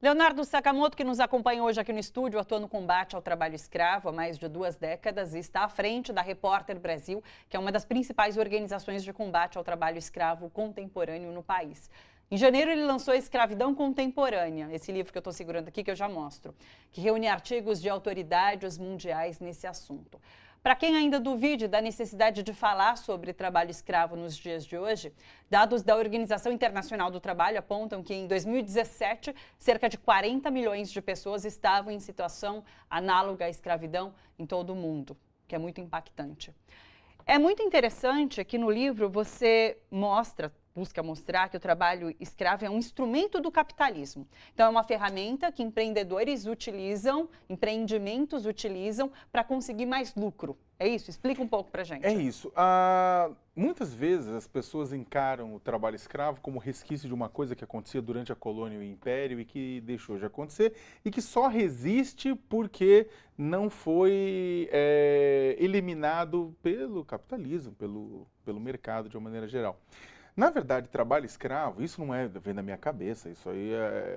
Leonardo Sakamoto, que nos acompanha hoje aqui no estúdio, atua no combate ao trabalho escravo há mais de 2 décadas e está à frente da Repórter Brasil, que é uma das principais organizações de combate ao trabalho escravo contemporâneo no país. Em janeiro, ele lançou Escravidão Contemporânea, esse livro que eu estou segurando aqui, que eu já mostro, que reúne artigos de autoridades mundiais nesse assunto. Para quem ainda duvide da necessidade de falar sobre trabalho escravo nos dias de hoje, dados da Organização Internacional do Trabalho apontam que em 2017, cerca de 40 milhões de pessoas estavam em situação análoga à escravidão em todo o mundo, que é muito impactante. É muito interessante que no livro você busca mostrar que o trabalho escravo é um instrumento do capitalismo. Então, é uma ferramenta que empreendimentos utilizam para conseguir mais lucro. É isso? Explica um pouco para a gente. É isso. Muitas vezes as pessoas encaram o trabalho escravo como resquício de uma coisa que acontecia durante a colônia e o império e que deixou de acontecer e que só resiste porque não foi eliminado pelo capitalismo, pelo mercado de uma maneira geral. Na verdade, trabalho escravo, isso não vem da minha cabeça, isso aí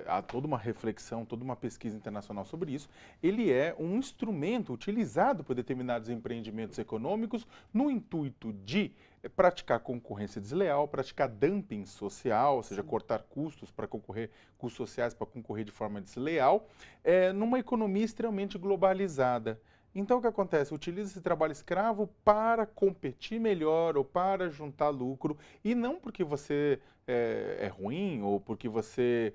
há toda uma reflexão, toda uma pesquisa internacional sobre isso. Ele é um instrumento utilizado por determinados empreendimentos econômicos no intuito de praticar concorrência desleal, praticar dumping social, ou seja, cortar custos para concorrer, custos sociais para concorrer de forma desleal, numa economia extremamente globalizada. Então, o que acontece? Utiliza esse trabalho escravo para competir melhor ou para juntar lucro e não porque você é ruim ou porque você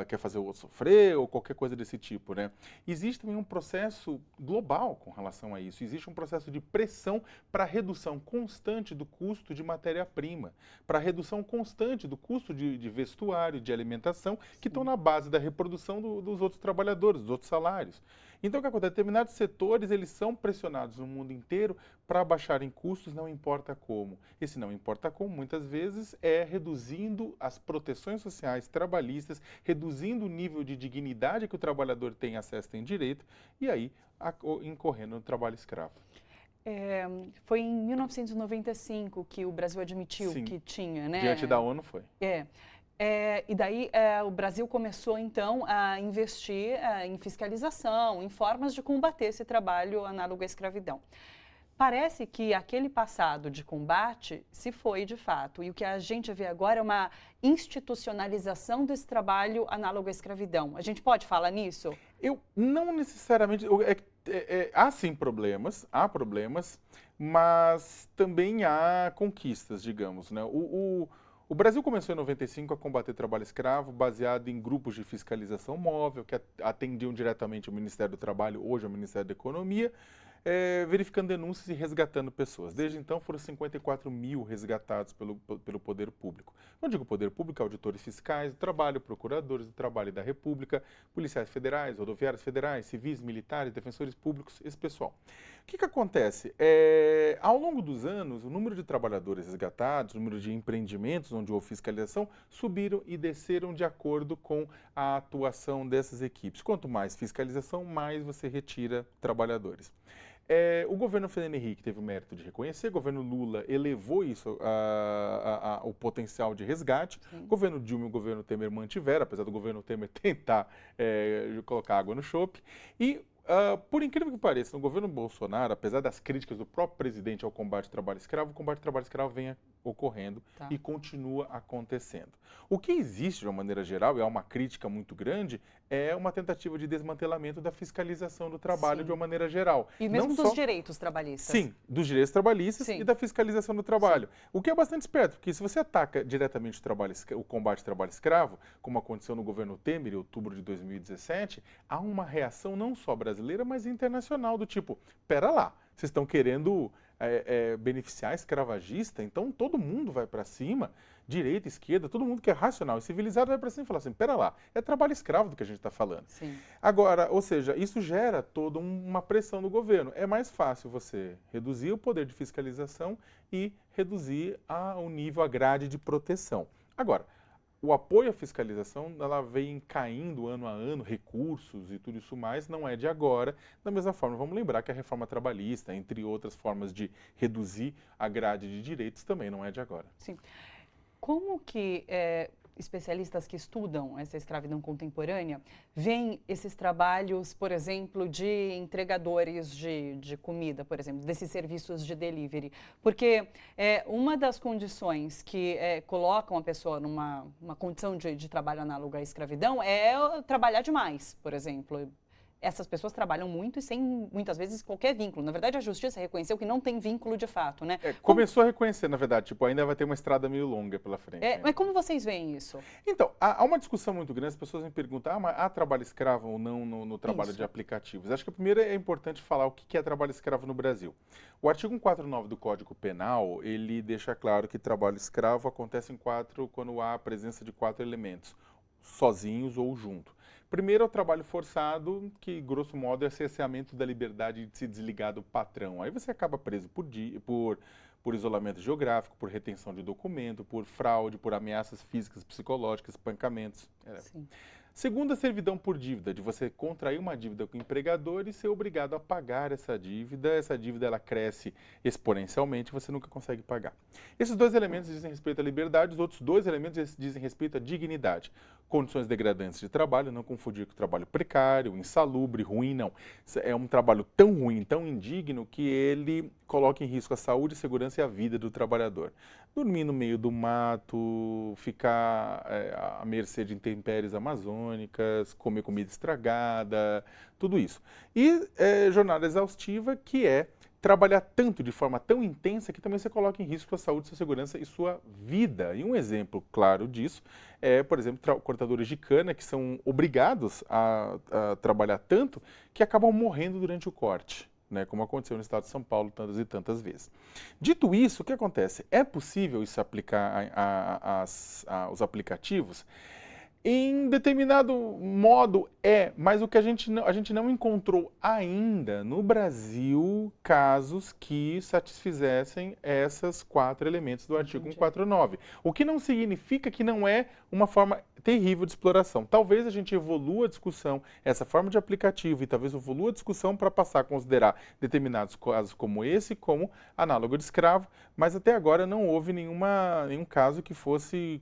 quer fazer o outro sofrer ou qualquer coisa desse tipo, né? Existe também um processo global com relação a isso. Existe um processo de pressão para redução constante do custo de matéria-prima, para redução constante do custo de vestuário, de alimentação, que estão na base da reprodução dos outros trabalhadores, dos outros salários. Então, o que acontece? Determinados setores, eles são pressionados no mundo inteiro para baixarem custos, não importa como. Esse não importa como, muitas vezes, é reduzindo as proteções sociais trabalhistas, reduzindo o nível de dignidade que o trabalhador tem acesso, tem direito, e aí incorrendo no trabalho escravo. Foi em 1995 que o Brasil admitiu que tinha, né? Diante da ONU foi. E daí o Brasil começou, então, a investir em fiscalização, em formas de combater esse trabalho análogo à escravidão. Parece que aquele passado de combate se foi de fato, e o que a gente vê agora é uma institucionalização desse trabalho análogo à escravidão. A gente pode falar nisso? Eu não necessariamente... há sim há problemas, mas também há conquistas, digamos, né? O Brasil começou em 95 a combater trabalho escravo baseado em grupos de fiscalização móvel que atendiam diretamente ao Ministério do Trabalho, hoje ao Ministério da Economia, verificando denúncias e resgatando pessoas. Desde então foram 54 mil resgatados pelo poder público. Quando digo poder público, auditores fiscais do trabalho, procuradores do trabalho da República, policiais federais, rodoviários federais, civis, militares, defensores públicos, esse pessoal. O que acontece? Ao longo dos anos, o número de trabalhadores resgatados, o número de empreendimentos onde houve fiscalização, subiram e desceram de acordo com a atuação dessas equipes. Quanto mais fiscalização, mais você retira trabalhadores. O governo Fernando Henrique teve o mérito de reconhecer, o governo Lula elevou isso, o potencial de resgate, o governo Dilma e o governo Temer mantiveram, apesar do governo Temer tentar colocar água no chope, e por incrível que pareça, no governo Bolsonaro, apesar das críticas do próprio presidente ao combate ao trabalho escravo, o combate ao trabalho escravo vem ocorrendo e continua acontecendo. O que existe, de uma maneira geral, e há uma crítica muito grande, é uma tentativa de desmantelamento da fiscalização do trabalho de uma maneira geral. E mesmo dos direitos trabalhistas. Sim, dos direitos trabalhistas e da fiscalização do trabalho. O que é bastante esperto, porque se você ataca diretamente o combate ao trabalho escravo, como aconteceu no governo Temer em outubro de 2017, há uma reação não só brasileira, mas internacional, do tipo, pera lá, vocês estão querendo beneficiar escravagista, então todo mundo vai para cima, direita, esquerda, todo mundo que é racional e civilizado vai para cima e fala assim, pera lá, é trabalho escravo do que a gente está falando. Agora, ou seja, isso gera toda uma pressão no governo. É mais fácil você reduzir o poder de fiscalização e reduzir o nível, a grade de proteção. Agora, o apoio à fiscalização, ela vem caindo ano a ano, recursos e tudo isso mais, não é de agora. Da mesma forma, vamos lembrar que a reforma trabalhista, entre outras formas de reduzir a grade de direitos, também não é de agora. Sim. Como que especialistas que estudam essa escravidão contemporânea veem esses trabalhos, por exemplo, de entregadores de comida, por exemplo, desses serviços de delivery. Porque uma das condições que colocam a pessoa numa condição de trabalho análoga à escravidão é trabalhar demais, por exemplo. Essas pessoas trabalham muito e sem, muitas vezes, qualquer vínculo. Na verdade, a justiça reconheceu que não tem vínculo de fato, né? Começou a reconhecer, na verdade, tipo, ainda vai ter uma estrada meio longa pela frente. Mas como vocês veem isso? Então, há uma discussão muito grande, as pessoas me perguntam, mas há trabalho escravo ou não no trabalho de aplicativos? Acho que primeiro é importante falar o que é trabalho escravo no Brasil. O artigo 149 do Código Penal, ele deixa claro que trabalho escravo acontece quando há a presença de 4 elementos, sozinhos ou junto. Primeiro é o trabalho forçado, que grosso modo é cerceamento da liberdade de se desligar do patrão. Aí você acaba preso por isolamento geográfico, por retenção de documento, por fraude, por ameaças físicas, psicológicas, espancamentos. Sim. Segundo, a servidão por dívida, de você contrair uma dívida com o empregador e ser obrigado a pagar essa dívida. Essa dívida ela cresce exponencialmente, você nunca consegue pagar. Esses 2 elementos dizem respeito à liberdade, os outros 2 elementos dizem respeito à dignidade. Condições degradantes de trabalho, não confundir com o trabalho precário, insalubre, ruim, não. É um trabalho tão ruim, tão indigno, que ele coloca em risco a saúde, a segurança e a vida do trabalhador. Dormir no meio do mato, ficar à mercê de intempéries amazônicas, comer comida estragada, tudo isso. E jornada exaustiva, que é trabalhar tanto, de forma tão intensa, que também você coloca em risco a saúde, sua segurança e sua vida. E um exemplo claro disso é, por exemplo, cortadores de cana, que são obrigados a trabalhar tanto, que acabam morrendo durante o corte, né, como aconteceu no estado de São Paulo tantas e tantas vezes. Dito isso, o que acontece? É possível isso aplicar aos aplicativos? Em determinado modo mas o que a gente não encontrou ainda no Brasil casos que satisfizessem esses 4 elementos do artigo 149. O que não significa que não é uma forma terrível de exploração. Talvez a gente evolua a discussão, essa forma de aplicativo, e talvez evolua a discussão para passar a considerar determinados casos como esse como análogo de escravo, mas até agora não houve nenhum caso que fosse